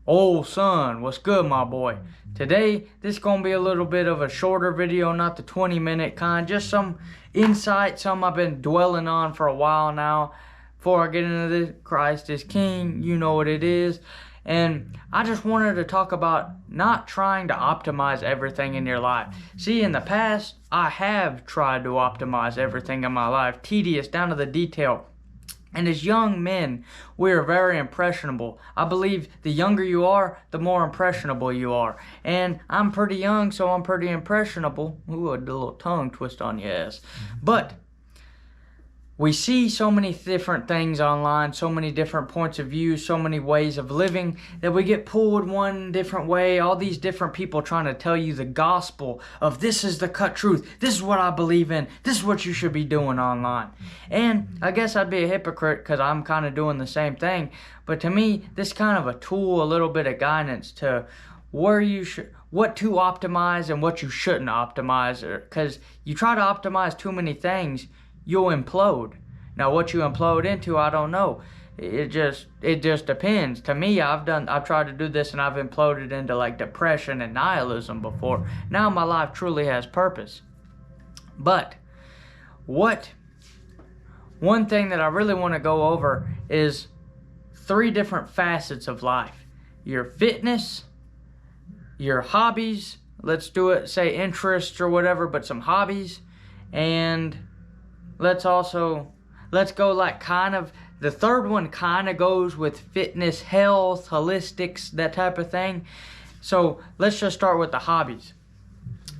Oh son, what's good my boy? Today, this is going to be a little bit of a shorter video, not the 20-minute kind, just some insight, some I've been dwelling on for a while now. Before I get into this, Christ is King, you know what it is. And I just wanted to talk about not trying to optimize everything in your life. See, in the past, I have tried to optimize everything in my life, tedious down to the detail. And as young men, we are very impressionable. I believe the younger you are, the more impressionable you are. And I'm pretty young, so I'm pretty impressionable. Ooh, a little tongue twist on your ass. But we see so many different things online, so many different points of view, so many ways of living, that we get pulled one different way. All these different people trying to tell you the gospel of this is the cut truth. This is what I believe in. This is what you should be doing online. And I guess I'd be a hypocrite because I'm kind of doing the same thing. But to me, this is kind of a tool, a little bit of guidance to where you should, what to optimize and what you shouldn't optimize. Because you try to optimize too many things, you'll implode. Now what you implode into, I don't know. It just depends. To me, I've tried to do this and I've imploded into like depression and nihilism before. Now my life truly has purpose. But one thing that I really want to go over is 3 different facets of life. Your fitness, your hobbies, let's do it, say interests or whatever, but some hobbies, and let's go like kind of, the third one kind of goes with fitness, health, holistics, that type of thing. So let's just start with the hobbies.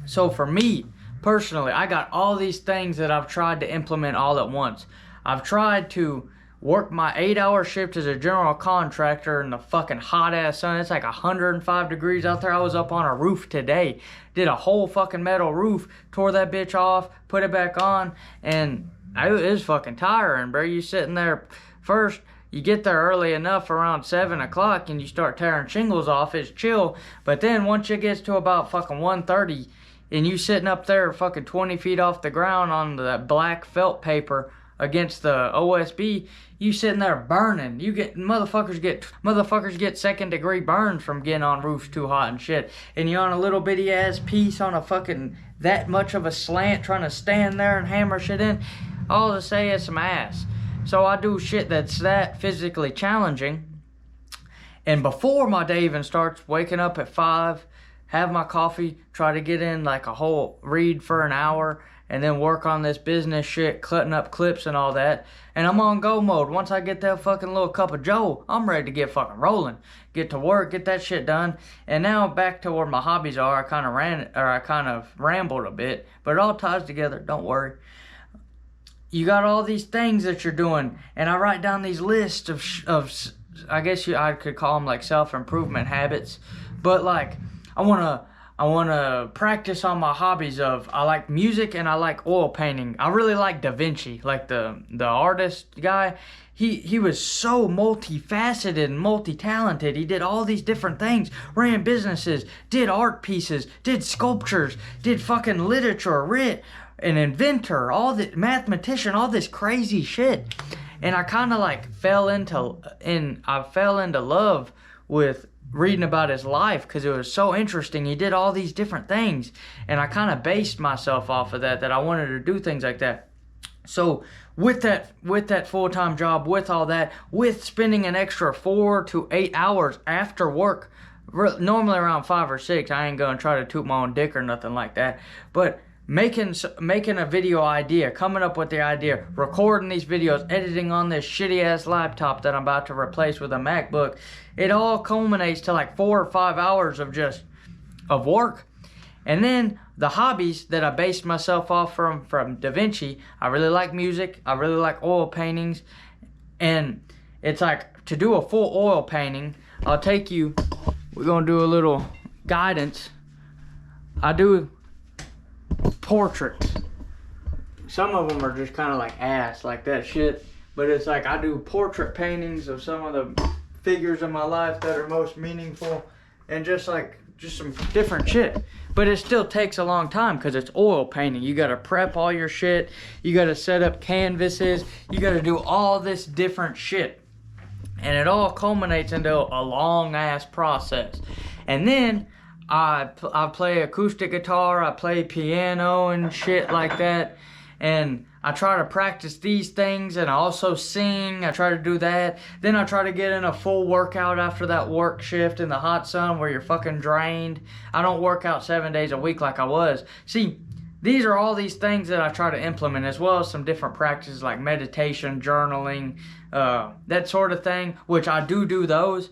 So for me, personally, I got all these things that I've tried to implement all at once. I've tried to work my 8-hour shift as a general contractor in the fucking hot ass sun. It's like 105 degrees out there. I was up on a roof today. Did a whole fucking metal roof, tore that bitch off, put it back on, and it is fucking tiring, bro. You sitting there, first, you get there early enough around 7 o'clock and you start tearing shingles off. It's chill. But then once it gets to about fucking 1:30 and you sitting up there fucking 20 feet off the ground on that black felt paper against the OSB, you sitting there burning. Motherfuckers get second degree burns from getting on roofs too hot and shit. And you on a little bitty ass piece on a fucking that much of a slant trying to stand there and hammer shit in. All to say is some ass. So I do shit that's that physically challenging. And before my day even starts, waking up at 5, have my coffee, try to get in like a whole read for an hour, and then work on this business shit, cutting up clips and all that. And I'm on go mode. Once I get that fucking little cup of joe, I'm ready to get fucking rolling. Get to work, get that shit done. And now back to where my hobbies are. I kind of rambled a bit, but it all ties together, don't worry. You got all these things that you're doing, and I write down these lists of I guess I could call them like self-improvement habits. But like, I wanna practice on my hobbies of, I like music and I like oil painting. I really like Da Vinci, like the artist guy. He was so multifaceted and multi-talented. He did all these different things, ran businesses, did art pieces, did sculptures, did fucking literature, writ, an inventor, mathematician, all this crazy shit. And I kind of like fell into love with reading about his life because it was so interesting. He did all these different things, and I kind of based myself off of that I wanted to do things like that. So with that full-time job, with all that, with spending an extra 4 to 8 hours after work, normally around 5 or 6, I ain't gonna try to toot my own dick or nothing like that, but making a video idea, coming up with the idea, recording these videos, editing on this shitty ass laptop that I'm about to replace with a MacBook, it all culminates to like 4 or 5 hours of work. And then the hobbies that I based myself off from Da Vinci, I really like music, I really like oil paintings, and it's like, to do a full oil painting, we're gonna do a little guidance. I do portraits. Some of them are just kind of like ass, like that shit, but it's like I do portrait paintings of some of the figures in my life that are most meaningful, and just some different shit. But it still takes a long time because it's oil painting. You gotta prep all your shit, you gotta set up canvases, you gotta do all this different shit. And it all culminates into a long ass process. And then I play acoustic guitar, I play piano and shit like that, and I try to practice these things, and I also sing. I try to do that. Then I try to get in a full workout after that work shift in the hot sun where you're fucking drained. I don't work out 7 days a week like I was. See, these are all these things that I try to implement, as well as some different practices like meditation, journaling, that sort of thing, which I do those.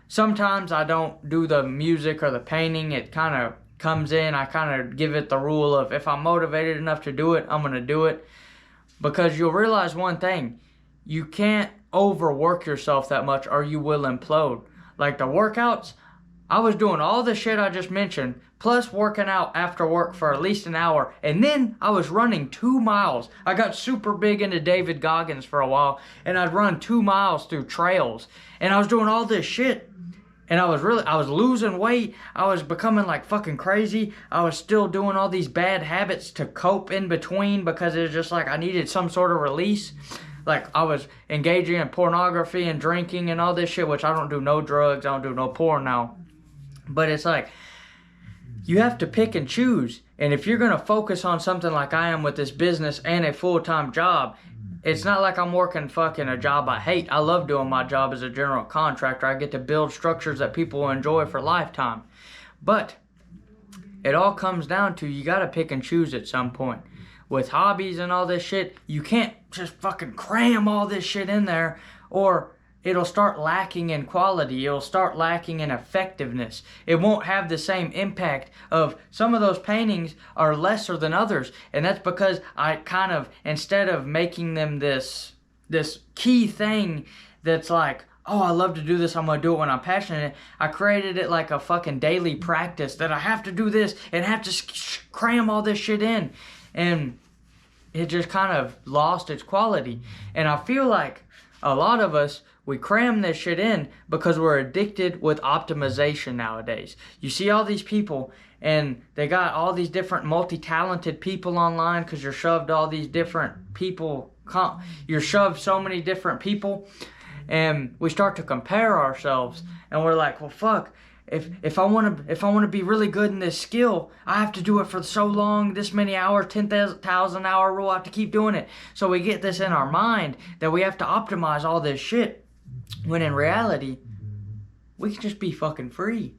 Sometimes I don't do the music or the painting. It kind of comes in. I kind of give it the rule of if I'm motivated enough to do it, I'm going to do it. Because you'll realize one thing, you can't overwork yourself that much or you will implode. Like the workouts, I was doing all the shit I just mentioned, plus working out after work for at least an hour, and then I was running 2 miles. I got super big into David Goggins for a while, and I'd run 2 miles through trails, and I was doing all this shit. And I was losing weight. I was becoming like fucking crazy. I was still doing all these bad habits to cope in between because it was just like I needed some sort of release. Like I was engaging in pornography and drinking and all this shit, which I don't do no drugs. I don't do no porn now. But it's like, you have to pick and choose. And if you're going to focus on something like I am with this business and a full-time job, it's not like I'm working fucking a job I hate. I love doing my job as a general contractor. I get to build structures that people will enjoy for a lifetime. But it all comes down to you got to pick and choose at some point. With hobbies and all this shit, you can't just fucking cram all this shit in there, or it'll start lacking in quality. It'll start lacking in effectiveness. It won't have the same impact of some of those paintings are lesser than others. And that's because I kind of, instead of making them this key thing that's like, oh, I love to do this, I'm going to do it when I'm passionate, I created it like a fucking daily practice that I have to do this and have to cram all this shit in. And it just kind of lost its quality. And I feel like a lot of us, we cram this shit in because we're addicted with optimization nowadays. You see all these people and they got all these different multi-talented people online because you're shoved all these different people. You're shoved so many different people, and we start to compare ourselves, and we're like, well, fuck. If I want to be really good in this skill, I have to do it for so long, this many hours, 10,000 hour rule. I have to keep doing it. So we get this in our mind that we have to optimize all this shit, when in reality, we can just be fucking free.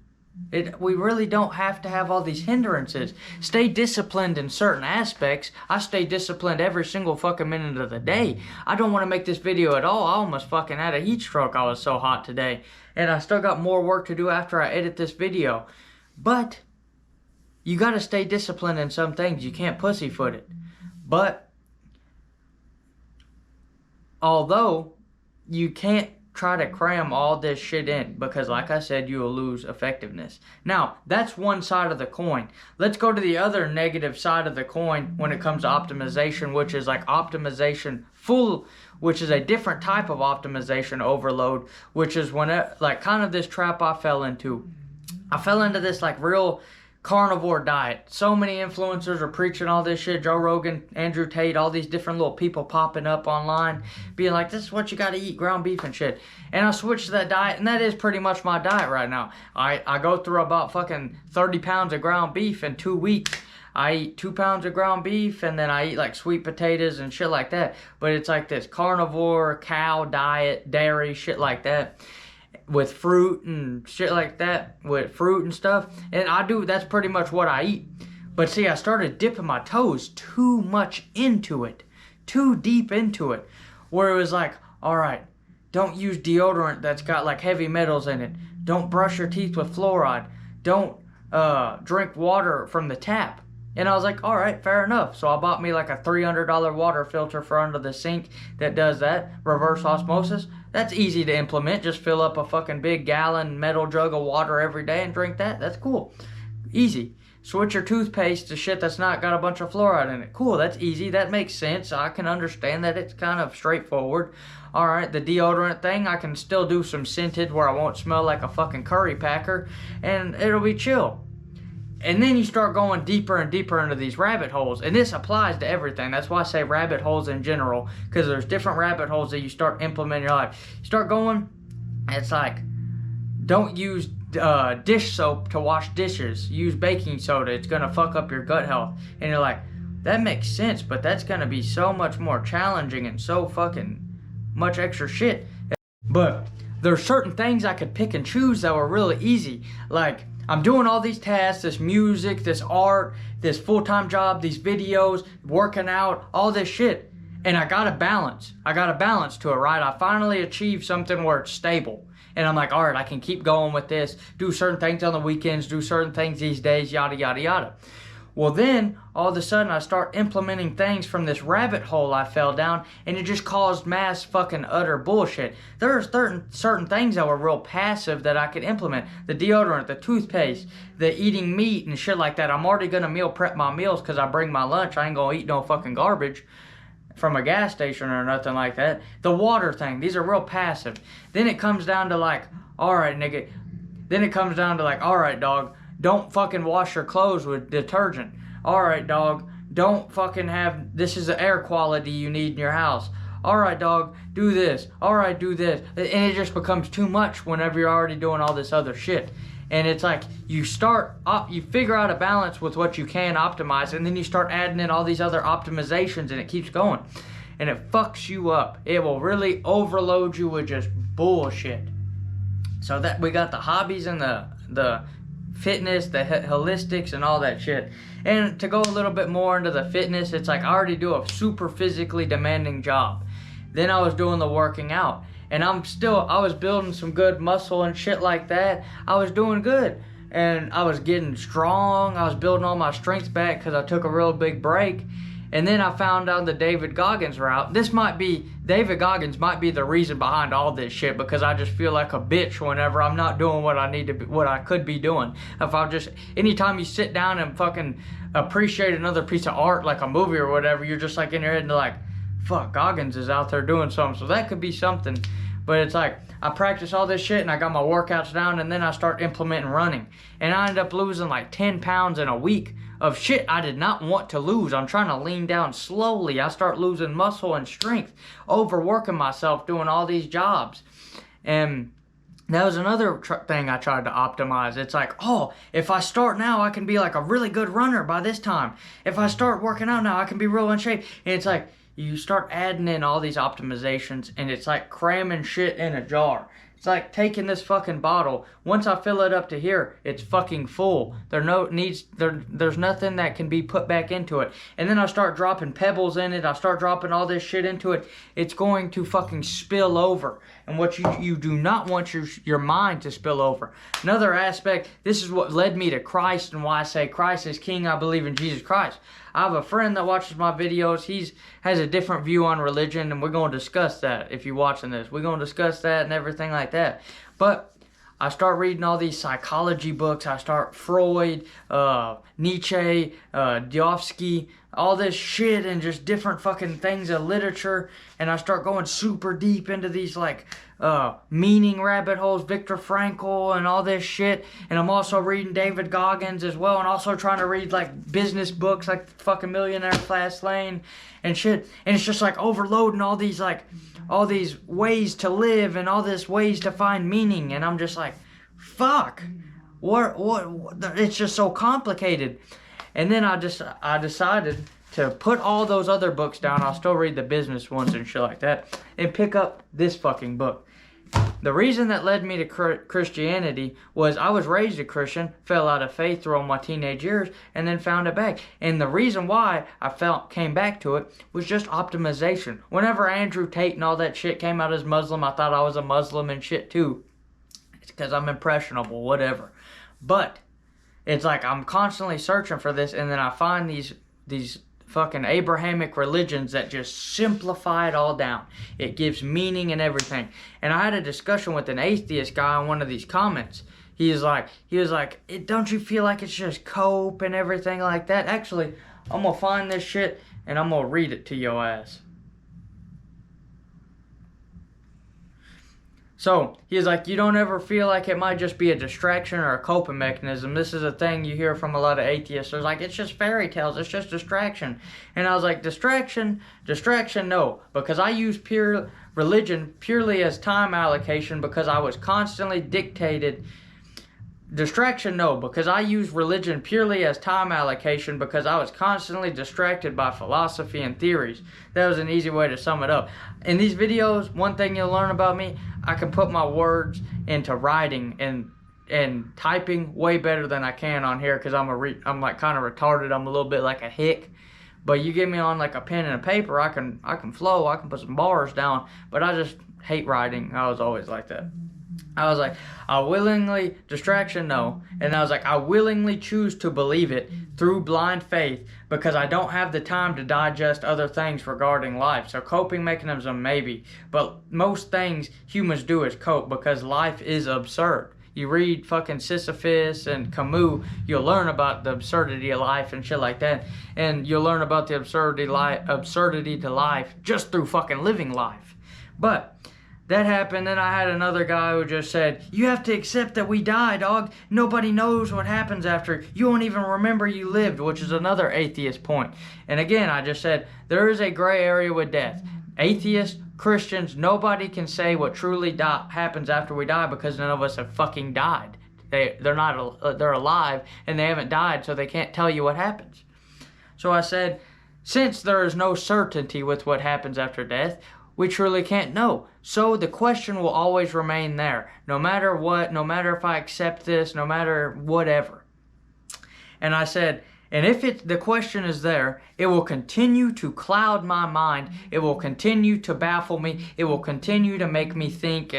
We really don't have to have all these hindrances. Stay disciplined in certain aspects. I stay disciplined every single fucking minute of the day. I don't want to make this video at all. I almost fucking had a heat stroke. I was so hot today. And I still got more work to do after I edit this video. But you got to stay disciplined in some things. You can't pussyfoot it. But although you can't try to cram all this shit in, because like I said, you will lose effectiveness. Now, that's one side of the coin. Let's go to the other negative side of the coin when it comes to optimization, which is like optimization full, which is a different type of optimization overload, which is when it, like kind of this trap I fell into. I fell into this like real carnivore diet. So many influencers are preaching all this shit. Joe Rogan, Andrew Tate, all these different little people popping up online being like, this is what you got to eat, ground beef and shit. And I switched to that diet, and that is pretty much my diet right now. I go through about fucking 30 pounds of ground beef in 2 weeks. I eat 2 pounds of ground beef, and then I eat like sweet potatoes and shit like that. But it's like this carnivore, cow diet, dairy, shit like that, with fruit and shit like that, with fruit and stuff. And that's pretty much what I eat. But see, I started dipping my toes too much into it, too deep into it, where it was like, all right, don't use deodorant that's got like heavy metals in it. Don't brush your teeth with fluoride. Don't drink water from the tap. And I was like, all right, fair enough. So I bought me like a $300 water filter for under the sink that does that, reverse osmosis. That's easy to implement. Just fill up a fucking big gallon metal jug of water every day and drink that. That's cool. Easy. Switch your toothpaste to shit that's not got a bunch of fluoride in it. Cool, that's easy. That makes sense. I can understand that. It's kind of straightforward. All right, the deodorant thing, I can still do some scented where I won't smell like a fucking curry packer, and it'll be chill. And then you start going deeper and deeper into these rabbit holes. And this applies to everything. That's why I say rabbit holes in general. Because there's different rabbit holes that you start implementing in your life. You start going, It's like, don't use dish soap to wash dishes. Use baking soda. It's going to fuck up your gut health. And you're like, that makes sense, but that's going to be so much more challenging and so fucking much extra shit. But there's certain things I could pick and choose that were really easy. Like, I'm doing all these tasks, this music, this art, this full-time job, these videos, working out, all this shit. And I got a balance. I got a balance to it, right? I finally achieved something where it's stable. And I'm like, all right, I can keep going with this, do certain things on the weekends, do certain things these days, yada, yada, yada. Well, then, all of a sudden, I start implementing things from this rabbit hole I fell down, and it just caused mass fucking utter bullshit. There are certain things that were real passive that I could implement. The deodorant, the toothpaste, the eating meat and shit like that. I'm already gonna meal prep my meals because I bring my lunch. I ain't gonna eat no fucking garbage from a gas station or nothing like that. The water thing, these are real passive. Then it comes down to like, alright nigga, then it comes down to like, alright dog, don't fucking wash your clothes with detergent. Alright dog, don't fucking have, this is the air quality you need in your house. Alright dog, do this. Alright, do this. And it just becomes too much whenever you're already doing all this other shit. And it's like, you figure out a balance with what you can optimize, and then you start adding in all these other optimizations, and it keeps going. And it fucks you up. It will really overload you with just bullshit. So that we got the hobbies and the fitness, the holistics, and all that shit. And to go a little bit more into the fitness, it's like I already do a super physically demanding job. Then I was doing the working out. And I was building some good muscle and shit like that. I was doing good. And I was getting strong. I was building all my strength back because I took a real big break. And then I found out the David Goggins route. David Goggins might be the reason behind all this shit, because I just feel like a bitch whenever I'm not doing what I could be doing. Anytime you sit down and fucking appreciate another piece of art, like a movie or whatever, you're just like in your head and like, fuck, Goggins is out there doing something. So that could be something. But it's like, I practice all this shit and I got my workouts down, and then I start implementing running. And I end up losing like 10 pounds in a week of shit I did not want to lose. I'm trying to lean down slowly. I start losing muscle and strength, overworking myself doing all these jobs. And that was another thing I tried to optimize. It's like, oh, if I start now, I can be like a really good runner by this time. If I start working out now, I can be real in shape. And it's like, you start adding in all these optimizations, and it's like cramming shit in a jar. It's like taking this fucking bottle. Once I fill it up to here, it's fucking full. There's nothing that can be put back into it. And then I start dropping pebbles in it. I start dropping all this shit into it. It's going to fucking spill over. And what you do not want your mind to spill over. Another aspect, this is what led me to Christ, and why I say Christ is King. I believe in Jesus Christ. I have a friend that watches my videos. He has a different view on religion, and we're going to discuss that if you're watching this. We're going to discuss that and everything like that. But I start reading all these psychology books. I start Freud, Nietzsche, Dostoevsky, all this shit, and just different fucking things of literature. And I start going super deep into these like meaning rabbit holes, Viktor Frankl and all this shit. And I'm also reading David Goggins as well, and also trying to read like business books like fucking Millionaire Fast Lane and shit. And it's just like overloading all these ways to live and all these ways to find meaning. And I'm just like, fuck, what it's just so complicated. And then I decided to put all those other books down. I'll still read the business ones and shit like that, and pick up this fucking book. The reason that led me to Christianity was I was raised a Christian, fell out of faith throughout my teenage years, and then found it back. And the reason why I came back to it was just optimization. Whenever Andrew Tate and all that shit came out as Muslim, I thought I was a Muslim and shit too. It's because I'm impressionable, whatever. But it's like I'm constantly searching for this, and then I find these fucking Abrahamic religions that just simplify it all down. It gives meaning and everything. And I had a discussion with an atheist guy on one of these comments. He was like, don't you feel like it's just cope and everything like that? Actually, I'm gonna find this shit and I'm gonna read it to your ass. So he's like, you don't ever feel like it might just be a distraction or a coping mechanism. This is a thing you hear from a lot of atheists. They're like, it's just fairy tales. It's just distraction. And I was like, distraction, no. Because I use pure religion purely as time allocation because I was constantly dictated. Distraction, no, because I use religion purely as time allocation because I was constantly distracted by philosophy and theories. That was an easy way to sum it up. In these videos, one thing you'll learn about me, I can put my words into writing and typing way better than I can on here because I'm like kind of retarded. I'm a little bit like a hick. But you get me on like a pen and a paper, I can flow, I can put some bars down, but I just hate writing. I was always like that. I was like, distraction, no. And I was like, I willingly choose to believe it through blind faith because I don't have the time to digest other things regarding life. So coping mechanism, maybe. But most things humans do is cope because life is absurd. You read fucking Sisyphus and Camus, you'll learn about the absurdity of life and shit like that. And you'll learn about the absurdity to life just through fucking living life. But that happened, and I had another guy who just said, you have to accept that we die, dog. Nobody knows what happens after. You won't even remember you lived, which is another atheist point. And again, I just said, there is a gray area with death. Atheists, Christians, nobody can say what truly happens after we die because none of us have fucking died. They're alive, and they haven't died, so they can't tell you what happens. So I said, since there is no certainty with what happens after death, we truly can't know. So the question will always remain there. No matter what, no matter if I accept this, no matter whatever. And I said, and if the question is there, it will continue to cloud my mind. It will continue to baffle me. It will continue to make me think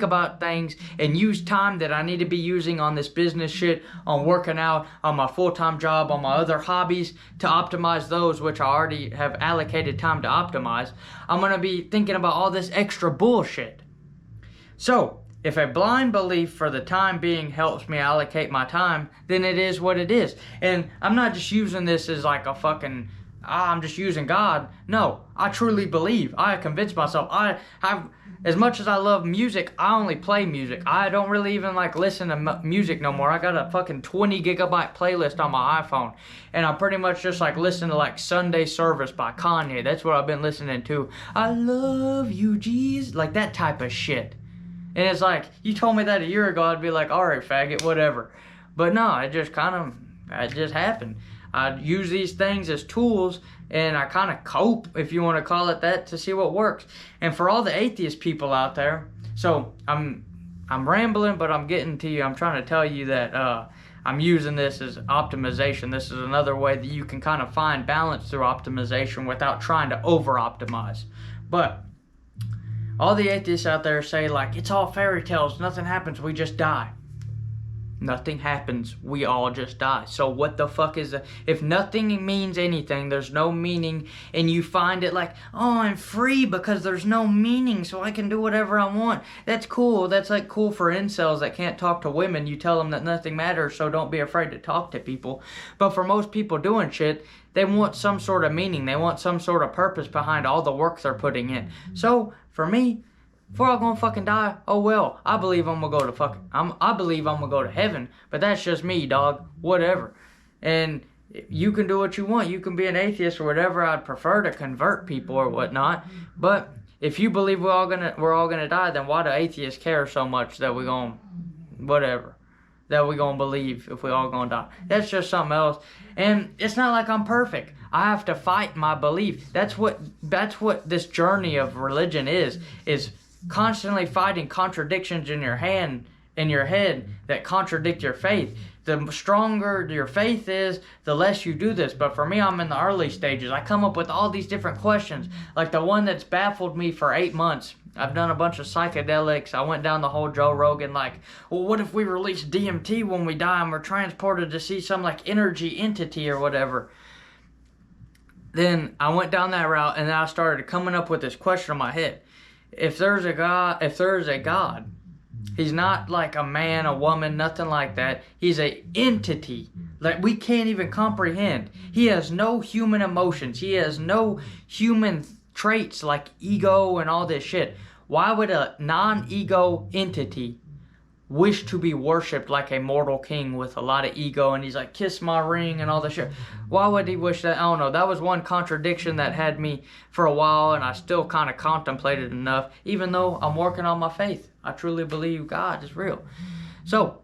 about things and use time that I need to be using on this business shit, on working out, on my full-time job, on my other hobbies to optimize those which I already have allocated time to optimize. I'm going to be thinking about all this extra bullshit. So, if a blind belief for the time being helps me allocate my time, then it is what it is. And I'm not just using this as like a fucking, I'm just using God. No, I truly believe. I convinced myself. As much as I love music, I only play music. I don't really even like listen to music no more. I got a fucking 20 gigabyte playlist on my iPhone. And I pretty much just like listen to like Sunday Service by Kanye. That's what I've been listening to. I love you, Jesus. Like that type of shit. And it's like, you told me that a year ago, I'd be like, alright, faggot, whatever. But no, it just happened. I use these things as tools, and I kind of cope, if you want to call it that, to see what works. And for all the atheist people out there, so I'm rambling, but I'm getting to you. I'm trying to tell you that I'm using this as optimization. This is another way that you can kind of find balance through optimization without trying to over-optimize. But all the atheists out there say, like, it's all fairy tales, nothing happens, we just die. Nothing happens, we all just die. So what the fuck is that? If nothing means anything, there's no meaning, and you find it like, oh, I'm free because there's no meaning, so I can do whatever I want. That's cool. That's like cool for incels that can't talk to women. You tell them that nothing matters, so don't be afraid to talk to people. But for most people doing shit, they want some sort of meaning. They want some sort of purpose behind all the work they're putting in. So, for me, before I'm gonna fucking die, oh well, I believe I'm gonna go to I believe I'm gonna go to heaven, but that's just me, dog. Whatever. And you can do what you want. You can be an atheist or whatever. I'd prefer to convert people or whatnot. But if you believe we're all gonna die, then why do atheists care so much that we're gonna believe if we all gonna die? That's just something else. And it's not like I'm perfect. I have to fight my belief. That's what this journey of religion is constantly fighting contradictions in your head that contradict your faith. The stronger your faith is, the less you do this. But for me, I'm in the early stages. I come up with all these different questions, like the one that's baffled me for 8 months. I've done a bunch of psychedelics. I went down the whole Joe Rogan, like, well, what if we release DMT when we die and we're transported to see some like energy entity or whatever? Then I went down that route, and then I started coming up with this question in my head. If there is a God, he's not like a man, a woman, nothing like that. He's an entity that we can't even comprehend. He has no human emotions. He has no human traits like ego and all this shit. Why would a non-ego entity wish to be worshipped like a mortal king with a lot of ego? And he's like, kiss my ring and all this shit. Why would he wish that? I don't know. That was one contradiction that had me for a while, and I still kind of contemplated enough, even though I'm working on my faith. I truly believe God is real. So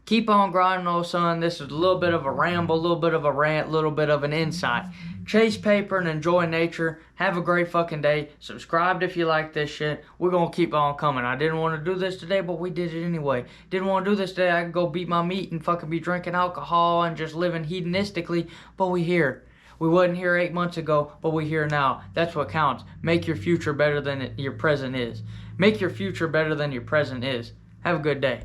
keep on grinding, old son. This is a little bit of a ramble, a little bit of a rant, a little bit of an insight. Chase paper and enjoy nature. Have a great fucking day. Subscribe if you like this shit. We're going to keep on coming. I didn't want to do this today, but we did it anyway. Didn't want to do this today. I could go beat my meat and fucking be drinking alcohol and just living hedonistically, but we here. We wasn't here 8 months ago, but we here now. That's what counts. Make your future better than your present is. Make your future better than your present is. Have a good day.